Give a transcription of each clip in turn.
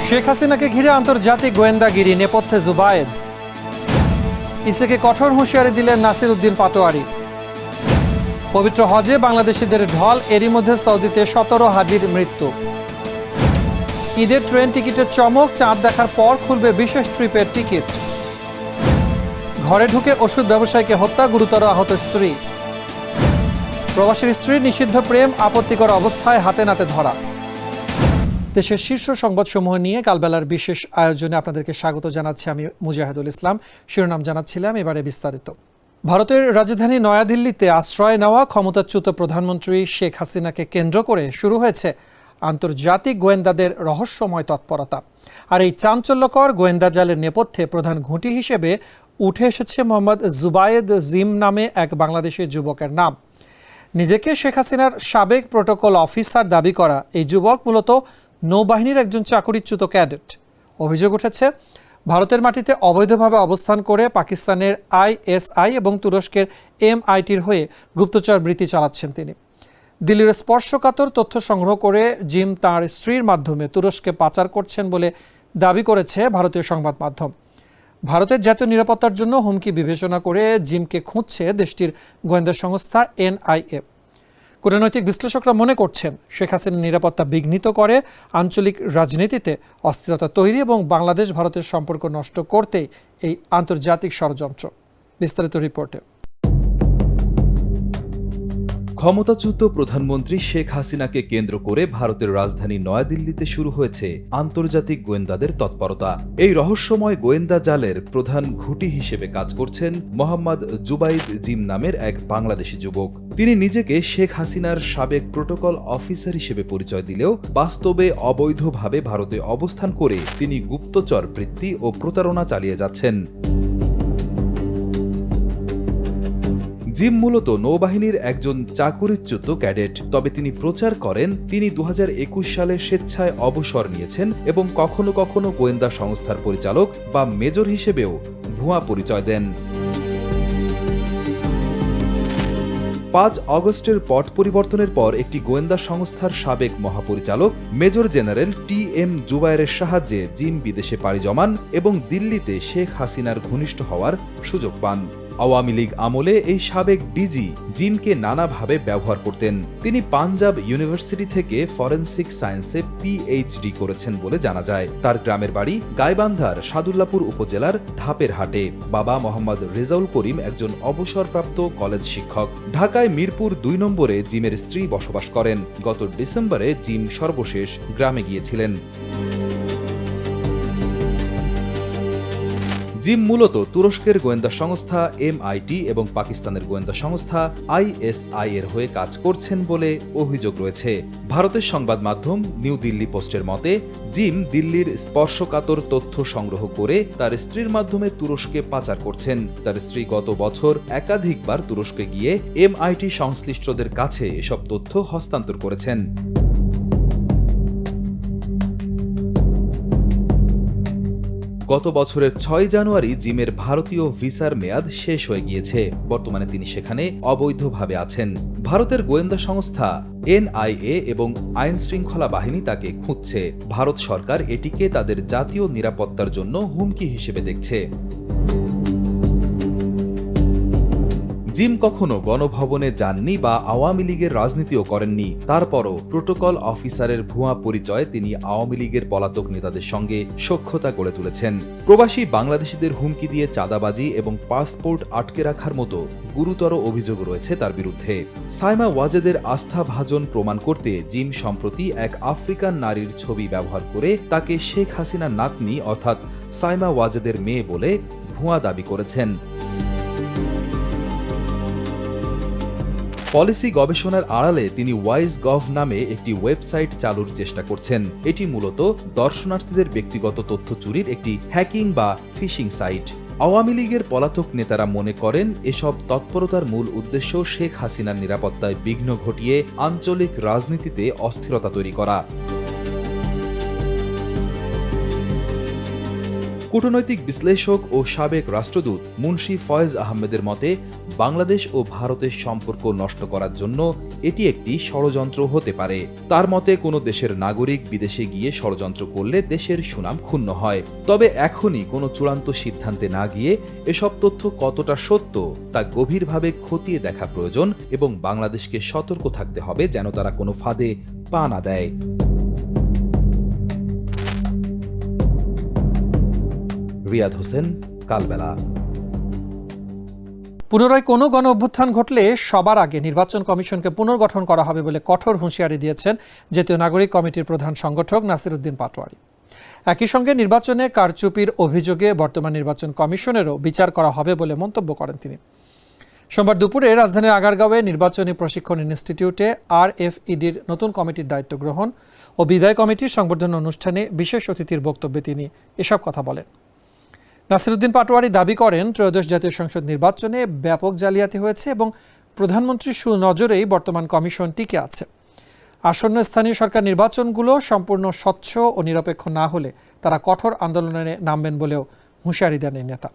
শেখ হাসিনাকে ঘিরে আন্তর্জাতিক গোয়েন্দাগিরি, নেপথ্যে জুবায়েদ। ইসিকে কঠোর হুঁশিয়ারি দিলেন নাসির উদ্দিন পাটোয়ারি। পবিত্র হজে বাংলাদেশিদের ঢল, এরই মধ্যে সৌদিতে 17 হাজির মৃত্যু। ঈদের ট্রেন টিকিটের চমক, চাঁদ দেখার পর খুলবে বিশেষ ট্রিপের টিকিট। ঘরে ঢুকে ওষুধ ব্যবসায়ীকে হত্যা, গুরুতর আহত স্ত্রী। প্রবাসীর স্ত্রীর নিষিদ্ধ প্রেম, আপত্তিকর অবস্থায় হাতে নাতে ধরা। দেশের শীর্ষ সংবাদসমূহ নিয়ে কালবেলার বিশেষ আয়োজনে আপনাদেরকে স্বাগত জানাচ্ছি আমি মুজাহিদুল ইসলাম। শিরোনাম জানাচ্ছিলাম, এবারে বিস্তারিত। ভারতের রাজধানী নয়াদিল্লিতে আশ্রয় নেওয়া ক্ষমতাচ্যুত প্রধানমন্ত্রী শেখ হাসিনাকে কেন্দ্র করে শুরু হয়েছে আন্তর্জাতিক গোয়েন্দাদের রহস্যময় তৎপরতা। আর এই চাঞ্চল্যকর গোয়েন্দা জালের নেপথ্যে প্রধান ঘুঁটি হিসেবে উঠে এসেছে মোহাম্মদ জুবায়েদ জিম নামে এক বাংলাদেশি যুবকের নাম। নিজেকে শেখ হাসিনার সাবেক প্রোটোকল অফিসার দাবি করা এই যুবক মূলত নৌবাহিনীর একজন চাকরিচ্যুত ক্যাডেট। অভিযোগ উঠেছে, ভারতের মাটিতে অবৈধভাবে অবস্থান করে পাকিস্তানের ISI এবং তুরস্কের MITর হয়ে গুপ্তচর বৃত্তি চালাচ্ছেন তিনি। দিল্লির স্পর্শকাতর তথ্য সংগ্রহ করে জিম তাঁর স্ত্রীর মাধ্যমে তুরস্কে পাচার করছেন বলে দাবি করেছে ভারতীয় সংবাদ মাধ্যম। ভারতের জাতীয় নিরাপত্তার জন্য হুমকি বিবেচনা করে জিমকে খুঁজছে দেশটির গোয়েন্দা সংস্থা NIA। কূটনৈতিক বিশ্লেষকরা মনে করছেন, শেখ হাসিনার নিরাপত্তা বিঘ্নিত করে আঞ্চলিক রাজনীতিতে অস্থিরতা তৈরি এবং বাংলাদেশ ভারতের সম্পর্ক নষ্ট করতেই এই আন্তর্জাতিক ষড়যন্ত্র। বিস্তারিত রিপোর্টে। ক্ষমতাচ্যুত প্রধানমন্ত্রী শেখ হাসিনাকে কেন্দ্র করে ভারতের রাজধানী নয়াদিল্লিতে শুরু হয়েছে আন্তর্জাতিক গোয়েন্দাদের তৎপরতা। এই রহস্যময় গোয়েন্দা জালের প্রধান ঘুঁটি হিসেবে কাজ করছেন মোহাম্মদ জুবায়েদ জিম নামের এক বাংলাদেশি যুবক। তিনি নিজেকে শেখ হাসিনার সাবেক প্রোটোকল অফিসার হিসেবে পরিচয় দিলেও বাস্তবে অবৈধভাবে ভারতে অবস্থান করে তিনি গুপ্তচর বৃত্তি ও প্রতারণা চালিয়ে যাচ্ছেন। জিম মূলত নৌবাহিনীর একজন চাকুরিচ্যুত ক্যাডেট, তবে তিনি প্রচার করেন তিনি 2021 সালে স্বেচ্ছায় অবসর নিয়েছেন এবং কখনো কখনো গোয়েন্দা সংস্থার পরিচালক বা মেজর হিসেবেও ভুয়া পরিচয় দেন। 5 অগস্টের পট পরিবর্তনের পর একটি গোয়েন্দা সংস্থার সাবেক মহাপরিচালক মেজর জেনারেল TM জুবায়েরের সাহায্যে জিম বিদেশে পাড়ি জমান এবং দিল্লিতে শেখ হাসিনার ঘনিষ্ঠ হওয়ার সুযোগ পান। আওয়ামী লীগ আমলে এই সাবেক ডিজি জিমকে নানাভাবে ব্যবহার করতেন। তিনি পাঞ্জাব ইউনিভার্সিটি থেকে ফরেনসিক সায়েন্সে PhD করেছেন বলে জানা যায়। তার গ্রামের বাড়ি গাইবান্ধার সাদুল্লাপুর উপজেলার ধাপের হাটে। বাবা মোহাম্মদ রেজাউল করিম একজন অবসরপ্রাপ্ত কলেজ শিক্ষক। ঢাকায় মিরপুর 2 নম্বরে জিমের স্ত্রী বসবাস করেন। গত ডিসেম্বরে জিম সর্বশেষ গ্রামে গিয়েছিলেন। জিম মূলত তুরস্কের গোয়েন্দা সংস্থা MIT এবং পাকিস্তানের গোয়েন্দা সংস্থা ISI এর হয়ে কাজ করছেন বলে অভিযোগ রয়েছে। ভারতের সংবাদ মাধ্যম নিউ দিল্লি পোস্টের মতে, জিম দিল্লির স্পর্শকাতর তথ্য সংগ্রহ করে তার স্ত্রীর মাধ্যমে তুরস্কে পাচার করছেন। তার স্ত্রী গত বছর একাধিকবার তুরস্কে গিয়ে MIT সংশ্লিষ্টদের কাছে এসব তথ্য হস্তান্তর করেছেন। গত বছরের 6 জানুয়ারি জিমের ভারতীয় ভিসার মেয়াদ শেষ হয়ে গিয়েছে। বর্তমানে তিনি সেখানে অবৈধভাবে আছেন। ভারতের গোয়েন্দা সংস্থা NIA এবং আইন শৃঙ্খলা বাহিনী তাকে খুঁজছে। ভারত সরকার এটিকে তাদের জাতীয় নিরাপত্তার জন্য হুমকি হিসেবে দেখছে। জিম কখনো গণভবনে যাননি বা আওয়ামী লীগের রাজনীতিও করেননি। তারপরও প্রোটোকল অফিসারের ভুয়া পরিচয়ে তিনি আওয়ামী লীগের পলাতক নেতাদের সঙ্গে সখ্যতা গড়ে তুলেছেন। প্রবাসী বাংলাদেশিদের হুমকি দিয়ে চাঁদাবাজি এবং পাসপোর্ট আটকে রাখার মতো গুরুতর অভিযোগ রয়েছে তার বিরুদ্ধে। সাইমা ওয়াজেদের আস্থাভাজন প্রমাণ করতে জিম সম্প্রতি এক আফ্রিকান নারীর ছবি ব্যবহার করে তাকে শেখ হাসিনার নাতনি অর্থাৎ সাইমা ওয়াজেদের মেয়ে বলে ভুয়া দাবি করেছেন। পলিসি গবেষণার আড়ালে তিনি ওয়াইজ গভ নামে একটি ওয়েবসাইট চালুর চেষ্টা করছেন। এটি মূলত দর্শনার্থীদের ব্যক্তিগত তথ্য চুরির একটি হ্যাকিং বা ফিশিং সাইট। আওয়ামী লীগের পলাতক নেতারা মনে করেন এসব তৎপরতার মূল উদ্দেশ্য শেখ হাসিনার নিরাপত্তায় বিঘ্ন ঘটিয়ে আঞ্চলিক রাজনীতিতে অস্থিরতা তৈরি করা। কূটনৈতিক বিশ্লেষক ও সাবেক রাষ্ট্রদূত মুন্সি ফয়েজ আহমেদের মতে বাংলাদেশ ও ভারতের সম্পর্ক নষ্ট করার জন্য এটি একটি ষড়যন্ত্র হতে পারে। তার মতে কোনো দেশের নাগরিক বিদেশে গিয়ে ষড়যন্ত্র করলে দেশের সুনাম ক্ষুণ্ণ হয়। তবে এখনই কোনো চূড়ান্ত সিদ্ধান্তে না গিয়ে এসব তথ্য কতটা সত্য তা গভীরভাবে খতিয়ে দেখা প্রয়োজন এবং বাংলাদেশকে সতর্ক থাকতে হবে যেন তারা কোনো ফাঁদে পা না দেয়। রিয়াদ হোসেন, কালবেলা। পুনরায় কোনো গণ অভ্যুত্থান ঘটলে সবার আগে নির্বাচন কমিশনকে পুনর্গঠন করা হবে বলে কঠোর হুঁশিয়ারি দিয়েছেন জাতীয় নাগরিক কমিটির প্রধান সংগঠক নাসির উদ্দিন পাটোয়ারী। একই সঙ্গে নির্বাচনে কারচুপির অভিযোগে বর্তমান নির্বাচন কমিশনেরও বিচার করা হবে বলে মন্তব্য করেন তিনি। সোমবার দুপুরে রাজধানীর আগারগাঁওয়ে নির্বাচনী প্রশিক্ষণ ইনস্টিটিউটে RFEDর নতুন কমিটির দায়িত্ব গ্রহণ ও বিদায় কমিটির সংবর্ধনা অনুষ্ঠানে বিশেষ অতিথির বক্তব্যে তিনি এসব কথা বলেন। নাসির উদ্দিন পাটোয়ারী দাবি করেন, ত্রয়োদশ জাতীয় সংসদ নির্বাচনে ব্যাপক জালিয়াতি হয়েছে এবং প্রধানমন্ত্রীর সুনজরেই বর্তমান কমিশন টিকে আছে। আসন্ন স্থানীয় সরকার নির্বাচনগুলো সম্পূর্ণ স্বচ্ছ ও নিরপেক্ষ না হলে তারা কঠোর আন্দোলনে নামবেন বলেও হুঁশিয়ারি দেন এই নেতা।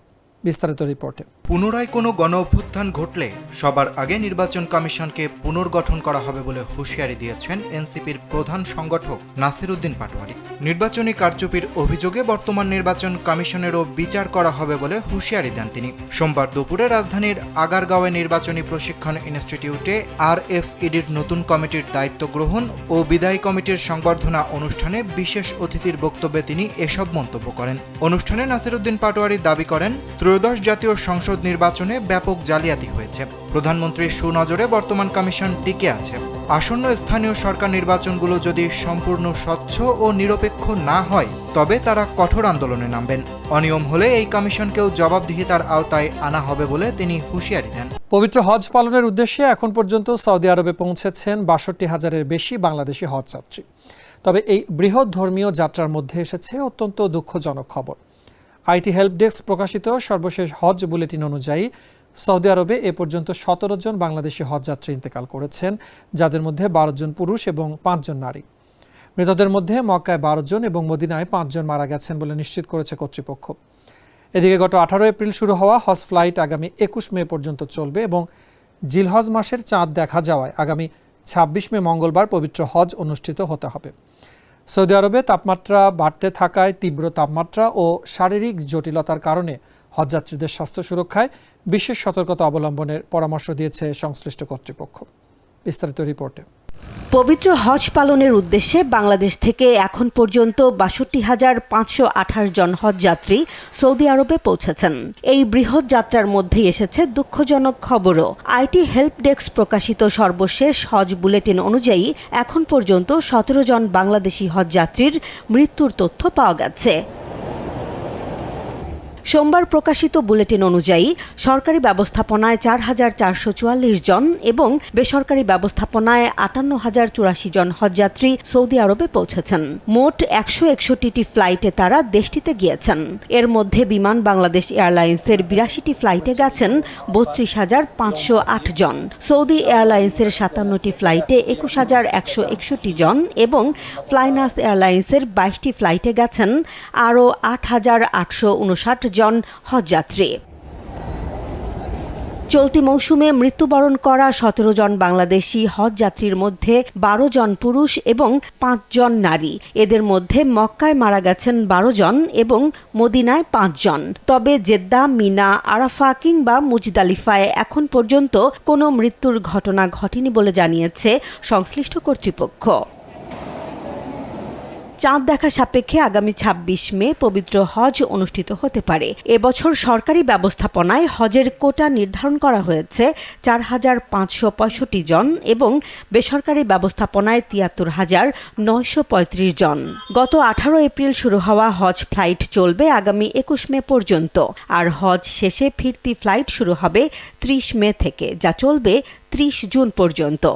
বিস্তারিত রিপোর্টে। পুনরায় কোনো গণ অভ্যুত্থান ঘটলে সবার আগে নির্বাচন কমিশনকে পুনর্গঠন করা হবে বলে হুঁশিয়ারি দিয়েছেন এনসিপির প্রধান সংগঠক নাসির উদ্দিন পাটোয়ারী। নির্বাচনী কারচুপির অভিযোগে বর্তমান নির্বাচন কমিশনেরও বিচার করা হবে বলে হুঁশিয়ারি দেন তিনি। সোমবার দুপুরে রাজধানীর আগারগাঁওয়ে নির্বাচনী প্রশিক্ষণ ইনস্টিটিউটে RFEDর নতুন কমিটির দায়িত্ব গ্রহণ ও বিদায়ী কমিটির সংবর্ধনা অনুষ্ঠানে বিশেষ অতিথির বক্তব্যে তিনি এসব মন্তব্য করেন। অনুষ্ঠানে নাসির উদ্দিন পাটোয়ারী দাবি করেন, ত্রয়োদশ জাতীয় সংসদ নির্বাচনে ব্যাপক জালিয়াতি হয়েছে। প্রধানমন্ত্রীর সুনজরে বর্তমান কমিশন টিকে আছে। আসন্ন স্থানীয় সরকার নির্বাচনগুলো যদি সম্পূর্ণ স্বচ্ছ ও নিরপেক্ষ না হয় তবে তারা কঠোর আন্দোলনে নামবেন। অনিয়ম হলে এই কমিশনকেও জবাবদিহিতার আওতায় আনা হবে বলে তিনি হুঁশিয়ারি দেন। পবিত্র হজ পালনের উদ্দেশ্যে এখন পর্যন্ত সৌদি আরবে পৌঁছেছেন ৬২,০০০-এর বেশি বাংলাদেশি হজ যাত্রী। তবে এই বৃহৎ ধর্মীয় যাত্রার মধ্যে এসেছে অত্যন্ত দুঃখজনক খবর। আইটি হেল্প ডেস্ক প্রকাশিত সর্বশেষ হজ বুলেটিন অনুযায়ী সৌদি আরবে এ পর্যন্ত ১৭ জন বাংলাদেশি হজযাত্রী ইন্তেকাল করেছেন, যাদের মধ্যে ১২ জন পুরুষ এবং ৫ জন নারী। মৃতদের মধ্যে মক্কায় ১২ জন এবং মদিনায় ৫ জন মারা গেছেন বলে নিশ্চিত করেছে কর্তৃপক্ষ। এদিকে গত ১৮ এপ্রিল শুরু হওয়া হজ ফ্লাইট আগামী ২১ মে পর্যন্ত চলবে এবং জিলহজ মাসের চাঁদ দেখা যাওয়ায় আগামী ২৬ মে মঙ্গলবার পবিত্র হজ অনুষ্ঠিত হতে হবে। সৌদি আরবে তাপমাত্রা বাড়তে থাকায় তীব্র তাপমাত্রা ও শারীরিক জটিলতার কারণে হজযাত্রীদের স্বাস্থ্য সুরক্ষায় বিশেষ সতর্কতা অবলম্বনের পরামর্শ দিয়েছে সংশ্লিষ্ট কর্তৃপক্ষ। বিস্তারিত রিপোর্টে। পবিত্র হজ পালনের উদ্দেশ্যে বাংলাদেশ থেকে এখন পর্যন্ত ৬২,৫২৮ জন হজযাত্রী সৌদি আরবে পৌঁছেছেন। এই বৃহৎ যাত্রার মধ্যে এসেছে দুঃখজনক খবরও। আইটি হেল্প ডেস্ক প্রকাশিত সর্বশেষ হজ বুলেটিন অনুযায়ী এখন পর্যন্ত ১৭ জন বাংলাদেশি হজযাত্রীর মৃত্যুর তথ্য পাওয়া গেছে। সোমবার প্রকাশিত বুলেটিন অনুযায়ী সরকারি ব্যবস্থাপনায় ৪,৪৪৪ জন এবং বেসরকারি ব্যবস্থাপনায় ৫৮,০৮৪ জন হজযাত্রী সৌদি আরবে পৌঁছেছেন। মোট ১৬১টি ফ্লাইটে তারা দেশটিতে গিয়েছেন। এর মধ্যে বিমান বাংলাদেশ এয়ারলাইন্সের ৮২টি ফ্লাইটে গেছেন ৩২,৫০৮ জন, সৌদি এয়ারলাইন্সের ৫৭টি ফ্লাইটে ২১,১৬১ জন এবং ফ্লাইনাস এয়ারলাইন্সের ২২টি ফ্লাইটে গেছেন আরও ৮,৮৫৯ জন হজযাত্রী। চলতি মৌসুমে মৃত্যুবরণ করা ১৭ জন বাংলাদেশি হজযাত্রীর মধ্যে ১২ জন পুরুষ এবং ৫ জন নারী। এদের মধ্যে মক্কায় মারা গেছেন ১২ জন এবং মদিনায় ৫ জন। তবে জেদ্দা, মিনা, আরাফা কিংবা মুজদালিফায় এখন পর্যন্ত কোনো মৃত্যুর ঘটনা ঘটেনি বলে জানিয়েছে সংশ্লিষ্ট কর্তৃপক্ষ। চাঁদ দেখা সাপেক্ষে আগামী ২৬ মে পবিত্র হজ অনুষ্ঠিত হতে পারে। এবছর সরকারি ব্যবস্থাপনায় হজের কোটা নির্ধারণ করা হয়েছে ৪,৫৬৫ জন এবং বেসরকারি ব্যবস্থাপনায় ৭৩,৯৩৫ জন। গত ১৮ এপ্রিল শুরু হওয়া হজ ফ্লাইট চলবে আগামী ২১ মে পর্যন্ত, আর হজ শেষে ফিরতি ফ্লাইট শুরু হবে ৩০ মে থেকে, যা চলবে ৩০ জুন পর্যন্ত।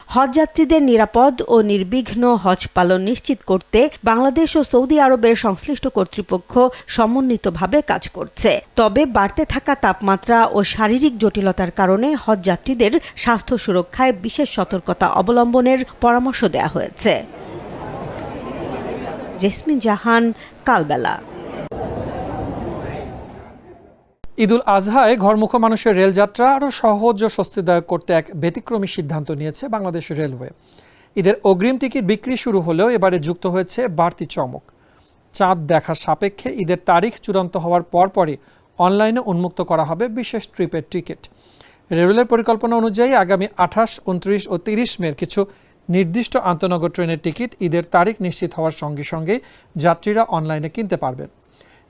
হজযাত্রীদের নিরাপদ ও নির্বিঘ্ন হজ পালন নিশ্চিত করতে বাংলাদেশ ও সৌদি আরবের সংশ্লিষ্ট কর্তৃপক্ষ সমন্বিতভাবে কাজ করছে। তবে বাড়তে থাকা তাপমাত্রা ও শারীরিক জটিলতার কারণে হজযাত্রীদের স্বাস্থ্য সুরক্ষায় বিশেষ সতর্কতা অবলম্বনের পরামর্শ দেওয়া হয়েছে। জেসমিন জাহান, কালবেলা। ঈদুল আজহায় ঘরমুখ মানুষের রেলযাত্রা আরও সহজ ও স্বস্তিদায়ক করতে এক ব্যতিক্রমী সিদ্ধান্ত নিয়েছে বাংলাদেশ রেলওয়ে। ঈদের অগ্রিম টিকিট বিক্রি শুরু হলেও এবারে যুক্ত হয়েছে বাড়তি চমক। চাঁদ দেখা সাপেক্ষে ঈদের তারিখ চূড়ান্ত হওয়ার পরপরই অনলাইনে উন্মুক্ত করা হবে বিশেষ ট্রিপের টিকিট। রেলের পরিকল্পনা অনুযায়ী আগামী 28, 29 ও 30 মের কিছু নির্দিষ্ট আন্তনগর ট্রেনের টিকিট ঈদের তারিখ নিশ্চিত হওয়ার সঙ্গে সঙ্গেই যাত্রীরা অনলাইনে কিনতে পারবেন।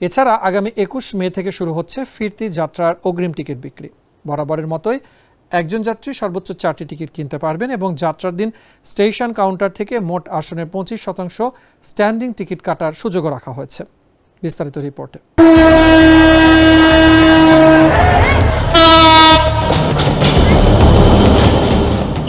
এছাড়া আগামী 21 মে থেকে শুরু হচ্ছে ফিরতি যাত্রার অগ্রিম টিকিট বিক্রি। বরাবরের মতোই একজন যাত্রী সর্বোচ্চ 4টি টিকিট কিনতে পারবেন এবং যাত্রার দিন স্টেশন কাউন্টার থেকে মোট আসনের 25% স্ট্যান্ডিং টিকিট কাটার সুযোগও রাখা হয়েছে। বিস্তারিত রিপোর্টে।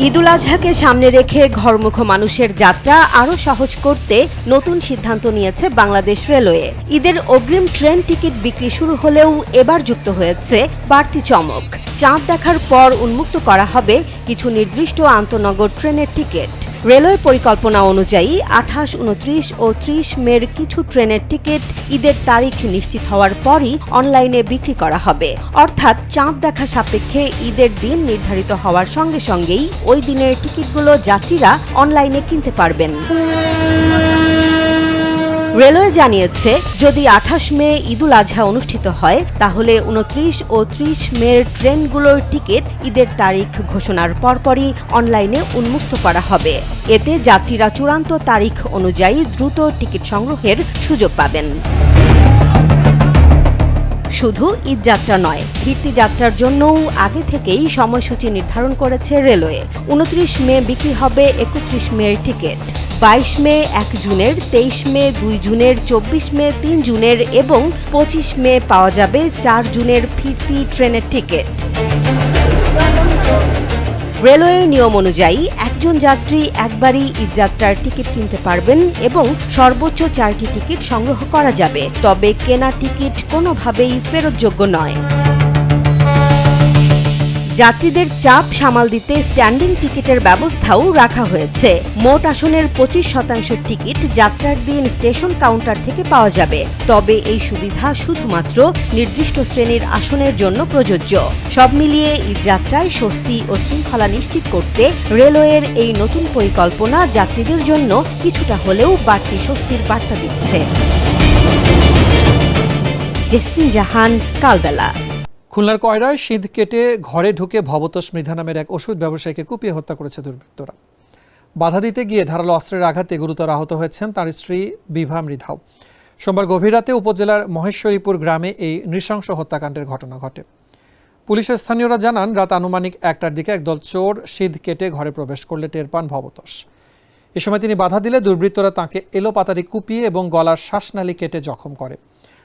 ঈদুল আজহাকে সামনে রেখে ঘরমুখ মানুষের যাত্রা আরও সহজ করতে নতুন সিদ্ধান্ত নিয়েছে বাংলাদেশ রেলওয়ে। ঈদের অগ্রিম ট্রেন টিকিট বিক্রি শুরু হলেও এবার যুক্ত হয়েছে বাড়তি চমক। চাঁদ দেখার পর উন্মুক্ত করা হবে কিছু নির্দিষ্ট আন্তনগর ট্রেনের টিকিট। রেলওয়ে পরিকল্পনা অনুযায়ী 28, 29 ও 30 মের কিছু ট্রেনের টিকিট ঈদের তারিখ নিশ্চিত হওয়ার পরই অনলাইনে বিক্রি করা হবে। অর্থাৎ চাঁদ দেখা সাপেক্ষে ঈদের দিন নির্ধারিত হওয়ার সঙ্গে সঙ্গেই ওই দিনের টিকিটগুলো যাত্রীরা অনলাইনে কিনতে পারবেন। রেলওয়ে জানিয়েছে, যদি 28 মে ঈদুল আজহা অনুষ্ঠিত হয় তাহলে 29 ও 30 মের ট্রেনগুলোর টিকিট ঈদের তারিখ ঘোষণার পরপরই অনলাইনে উন্মুক্ত করা হবে। এতে যাত্রীরা চূড়ান্ত তারিখ অনুযায়ী দ্রুত টিকিট সংগ্রহের সুযোগ পাবেন। শুধু ঈদ যাত্রা নয়, ফিরতি যাত্রার জন্যও আগে থেকেই সময়সূচি নির্ধারণ করেছে রেলওয়ে। 29 মে বিক্রি হবে 31 মের টিকিট, 22 মে 1 জুনের, 23 মে 2 জুনের, 24 মে 3 জুনের এবং 25 মে পাওয়া যাবে 4 জুনের ফিরতি ট্রেনের টিকিট। রেলওয়ের নিয়ম অনুযায়ী একজন যাত্রী একবারই ঈদযাত্রার টিকিট কিনতে পারবেন এবং সর্বোচ্চ 4টি টিকিট সংগ্রহ করা যাবে। তবে কেনা টিকিট কোনোভাবেই ফেরতযোগ্য নয়। যাত্রীদের চাপ সামাল দিতে স্ট্যান্ডিং টিকিটের ব্যবস্থাও রাখা হয়েছে। মোট আসনের 25% টিকিট যাত্রার দিন স্টেশন কাউন্টার থেকে পাওয়া যাবে। তবে এই সুবিধা শুধুমাত্র নির্দিষ্ট শ্রেণীর আসনের জন্য প্রযোজ্য। সব মিলিয়ে ঈদযাত্রায় স্বস্তি ও শৃঙ্খলা নিশ্চিত করতে রেলওয়ের এই নতুন পরিকল্পনা যাত্রীদের জন্য কিছুটা হলেও বাড়তি স্বস্তির বার্তা দিচ্ছে। জেসমিন জাহান, কালবেলা। খুলনার কয়রায় শীত কেটে ঘরে ঢুকে ভবতোষ মৃধা নামের এক ওষুধ ব্যবসায়ীকে কুপিয়ে হত্যা করেছে দুর্বৃত্তরা। বাধা দিতে গিয়ে ধারালো অস্ত্রের আঘাতে গুরুতর আহত হয়েছেন তার স্ত্রী বিভা মৃধাও। সোমবার গভীর রাতে উপজেলার মহেশ্বরীপুর গ্রামে এই নৃশংস হত্যাকাণ্ডের ঘটনা ঘটে। পুলিশের স্থানীয়রা জানান, রাত আনুমানিক 1টার দিকে একদল চোর শীত কেটে ঘরে প্রবেশ করলে টের পান ভবতোষ। এ সময় তিনি বাধা দিলে দুর্বৃত্তরা তাঁকে এলোপাতাড়ি কুপিয়ে এবং গলার শ্বাসনালী কেটে জখম করে।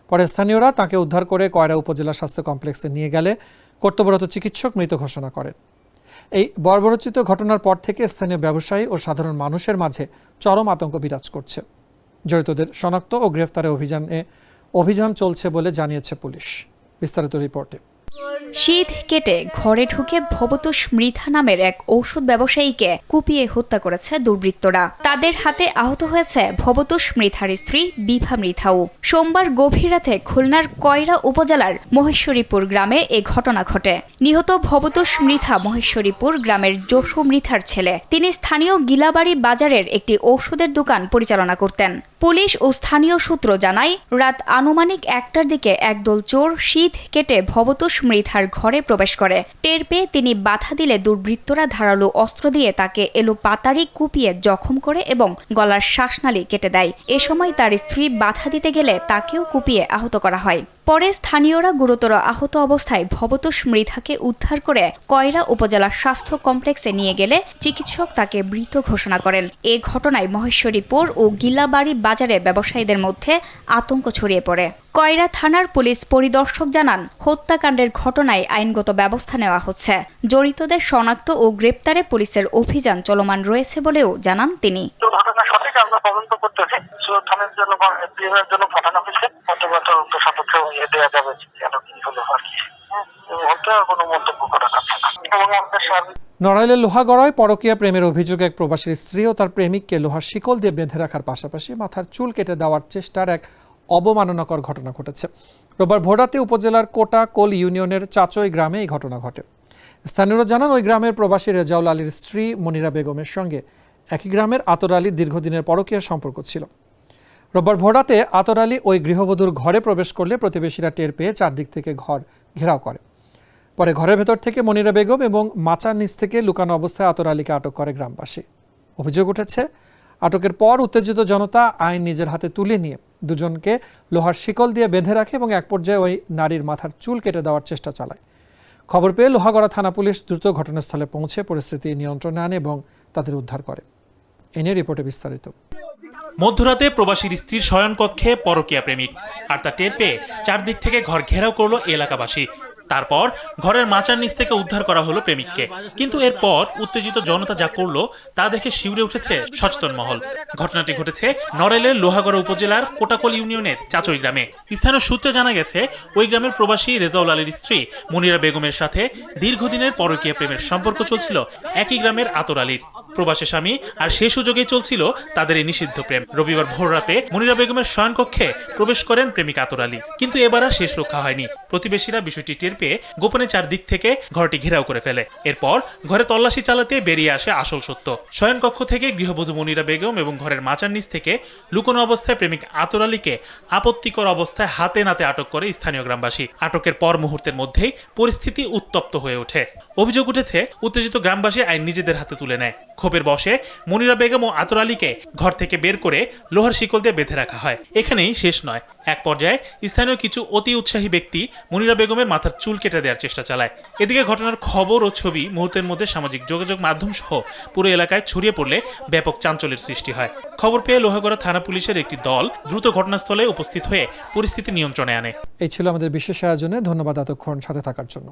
পরে স্থানীয়রা তাঁকে উদ্ধার করে কয়রা উপজেলা স্বাস্থ্য কমপ্লেক্সে নিয়ে গেলে কর্তব্যরত চিকিৎসক মৃত ঘোষণা করেন। এই বর্বরোচিত ঘটনার পর থেকে স্থানীয় ব্যবসায়ী ও সাধারণ মানুষের মাঝে চরম আতঙ্ক বিরাজ করছে। জড়িতদের শনাক্ত ও গ্রেফতারে অভিযান চলছে বলে জানিয়েছে পুলিশ। বিস্তারিত রিপোর্টে। শীত কেটে ঘরে ঢুকে ভবতোষ মৃধা নামের এক ঔষধ ব্যবসায়ীকে কুপিয়ে হত্যা করেছে দুর্বৃত্তরা। তাদের হাতে আহত হয়েছে ভবতোষ মৃধার স্ত্রী বিভা মৃধাও। সোমবার গভীর রাতে খুলনার কয়রা উপজেলার মহেশ্বরীপুর গ্রামে এ ঘটনা ঘটে। নিহত ভবতোষ মৃধা মহেশ্বরীপুর গ্রামের যশো মৃধার ছেলে। তিনি স্থানীয় গিলাবাড়ি বাজারের একটি ঔষধের দোকান পরিচালনা করতেন। পুলিশ ও স্থানীয় সূত্র জানায়, রাত আনুমানিক 1টার দিকে একদল চোর শীত কেটে ভবতোষ মৃধার ঘরে প্রবেশ করে। টের পেয়ে তিনি বাধা দিলে দুর্বৃত্তরা ধারালো অস্ত্র দিয়ে তাকে এলোপাতাড়ি কুপিয়ে জখম করে এবং গলার শ্বাসনালী কেটে দেয়। এ সময় তার স্ত্রী বাধা দিতে গেলে তাকেও কুপিয়ে আহত করা হয়। পরে স্থানীয়রা গুরুতর আহত অবস্থায় ভবতোষ মৃধাকে উদ্ধার করে কয়রা উপজেলা স্বাস্থ্য কমপ্লেক্সে নিয়ে গেলে চিকিৎসক তাকে মৃত ঘোষণা করেন। এ ঘটনায় মহেশ্বরীপুর ও গিলাবাড়ি বাজারে ব্যবসায়ীদের মধ্যে আতঙ্ক ছড়িয়ে পড়ে। কয়রা থানার পুলিশ পরিদর্শক জানান, হত্যাকাণ্ডের ঘটনায় আইনগত ব্যবস্থা নেওয়া হচ্ছে। জড়িতদের শনাক্ত ও গ্রেপ্তারে পুলিশের অভিযান চলমান রয়েছে বলেও জানান তিনি। নড়াইলের লোহাগড়ায় পরকীয়া প্রেমের অভিযোগে এক প্রবাসীর স্ত্রী ও তার প্রেমিককে লোহার শিকল দিয়ে বেঁধে রাখার পাশাপাশি মাথার চুল কেটে দেওয়ার চেষ্টার এক অবমাননাকর ঘটনা ঘটেছে। রোববার ভোররাতে উপজেলার কোটা কোল ইউনিয়নের চাচই গ্রামে এই ঘটনা ঘটে। স্থানীয়রা জানান, ওই গ্রামের প্রবাসী রেজাউল আলীর স্ত্রী মনিরা বেগমের সঙ্গে একই গ্রামের আতর আলীর দীর্ঘদিনের পরকীয়া সম্পর্ক ছিল। রোববার ভোররাতে আতর আলী ওই গৃহবধূর ঘরে প্রবেশ করলে প্রতিবেশীরা টের পেয়ে চারদিক থেকে ঘর ঘেরাও করে। পরে ঘরের ভেতর থেকে মনিরা বেগম এবং মাচার নিচ থেকে লুকানো অবস্থায় আতর আলীকে আটক করে গ্রামবাসী। অভিযোগ উঠেছে, আটকের পর উত্তেজিত জনতা আইন নিজের হাতে তুলে নিয়ে দুজনকে লোহার শিকল দিয়ে বেঁধে রাখে এবং এক পর্যায়ে ওই নারীর মাথার চুল কেটে দেওয়ার চেষ্টা চালায়। খবর পেয়ে লোহাগড়া থানা পুলিশ দ্রুত ঘটনাস্থলে পৌঁছে পরিস্থিতি নিয়ন্ত্রণে আনে এবং তাদের উদ্ধার করে। এ নিয়ে রিপোর্টে বিস্তারিত। মধ্যরাতে প্রবাসীর স্ত্রীর শয়নকক্ষে পরকীয়া প্রেমিক, আর তা টের পেয়ে চারদিক থেকে ঘর ঘেরাও করলো এলাকাবাসী। তারপর ঘরের মাচার নিচ থেকে উদ্ধার করা হলো প্রেমিককে। কিন্তু এরপর উত্তেজিত জনতা যা করলো তা দেখে শিউরে উঠেছে সচেতন মহল। ঘটনাটি ঘটেছে নড়াইলের লোহাগড়া উপজেলার কোটাকল ইউনিয়নের চাচই গ্রামে। স্থানীয় সূত্রে জানা গেছে, ওই গ্রামের প্রবাসী রেজাউল আলীর স্ত্রী মনিরা বেগমের সাথে দীর্ঘদিনের পরকীয়া প্রেমের সম্পর্ক চলছিল একই গ্রামের আতর আলীর। প্রবাসী স্বামী আর সে সুযোগেই চলছিল তাদের এই নিষিদ্ধ প্রেম। রবিবার ভোররাতে মনিরা বেগমের শয়নকক্ষে প্রবেশ করেন প্রেমিক আতর আলী, কিন্তু এবার আর শেষ রক্ষা হয়নি। প্রতিবেশীরা বিষয়টি টের পেয়ে গোপনে চারদিক থেকে ঘরটি ঘেরাও করে ফেলে। এরপর ঘরে তল্লাশি চালাতে বেরিয়ে আসে আসল সত্য। শয়নকক্ষ থেকে গৃহবধূ মনিরা বেগম এবং ঘরের মাচার নিচ থেকে লুকোনো অবস্থায় প্রেমিক আতর আলীকে আপত্তিকর অবস্থায় হাতে নাতে আটক করে স্থানীয় গ্রামবাসী। আটকের পর মুহূর্তের মধ্যেই পরিস্থিতি উত্তপ্ত হয়ে ওঠে। অভিযোগ উঠেছে, উত্তেজিত গ্রামবাসী আইন নিজেদের হাতে তুলে নেয়। ক্ষোভের বশে মনিরা বেগম ও আতর আলীকে ঘর থেকে বের করে লোহার শিকল দিয়ে বেঁধে রাখা হয়। এখানেই শেষ নয়, এক পর্যায়ে স্থানীয় কিছু অতি উৎসাহী ব্যক্তি মনিরা বেগমের মাথার চুল কেটে দেওয়ার চেষ্টা চালায়। এদিকে ঘটনার খবর ও ছবি মুহূর্তের মধ্যে সামাজিক যোগাযোগ মাধ্যম সহ পুরো এলাকায় ছড়িয়ে পড়লে ব্যাপক চাঞ্চল্যের সৃষ্টি হয়। খবর পেয়ে লোহাগড়া থানা পুলিশের একটি দল দ্রুত ঘটনাস্থলে উপস্থিত হয়ে পরিস্থিতি নিয়ন্ত্রণে আনে। এই ছিল আমাদের বিশেষ আয়োজনে। ধন্যবাদ এতক্ষণ সাথে থাকার জন্য।